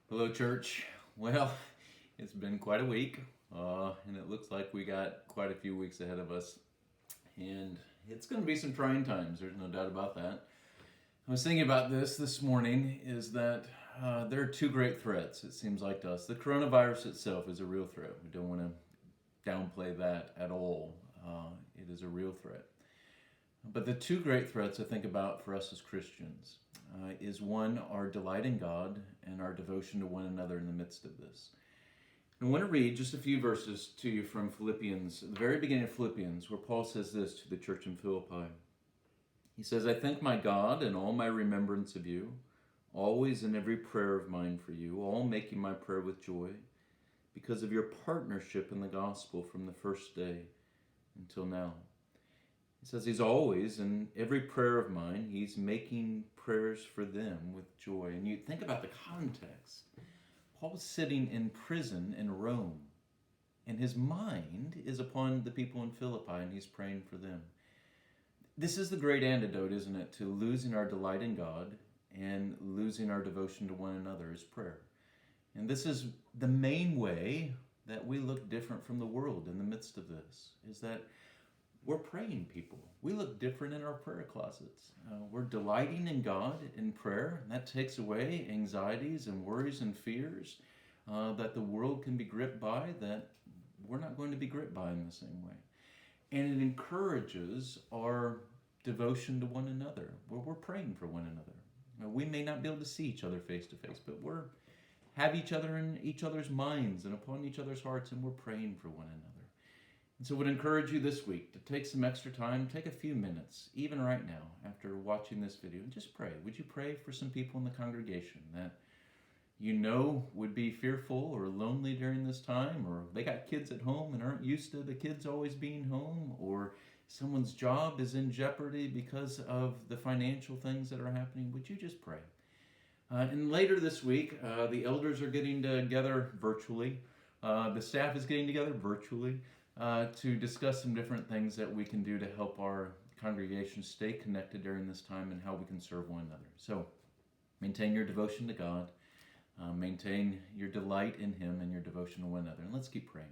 Hello, church. Well, it's been quite a week, and it looks like we got quite a few weeks ahead of us. And it's going to be some trying times, there's no doubt about that. I was thinking about this morning is that there are two great threats, it seems like to us. The coronavirus itself is a real threat. We don't want to downplay that at all. It is a real threat. But the two great threats I think about for us as Christians is one, our delight in God and our devotion to one another in the midst of this. I want to read just a few verses to you from Philippians, the very beginning of Philippians, where Paul says this to the church in Philippi. He says, I thank my God in all my remembrance of you, always in every prayer of mine for you, all making my prayer with joy, because of your partnership in the gospel from the first day until now. He says he's always, in every prayer of mine, he's making prayers for them with joy. And you think about the context. Paul's sitting in prison in Rome, and his mind is upon the people in Philippi, and he's praying for them. This is the great antidote, isn't it, to losing our delight in God and losing our devotion to one another is prayer. And this is the main way that we look different from the world in the midst of this, is that we're praying people. We look different in our prayer closets. We're delighting in God in prayer, and that takes away anxieties and worries and fears that the world can be gripped by, that we're not going to be gripped by in the same way. And it encourages our devotion to one another, where we're praying for one another. Now, we may not be able to see each other face to face, but we're have each other in each other's minds and upon each other's hearts, and we're praying for one another. And so I would encourage you this week to take some extra time, take a few minutes, even right now, after watching this video, and just pray. Would you pray for some people in the congregation that you know would be fearful or lonely during this time, or they got kids at home and aren't used to the kids always being home, or someone's job is in jeopardy because of the financial things that are happening? Would you just pray? And later this week, the elders are getting together virtually. The staff is getting together virtually. To discuss some different things that we can do to help our congregation stay connected during this time and how we can serve one another. So maintain your devotion to God, maintain your delight in Him and your devotion to one another. And let's keep praying.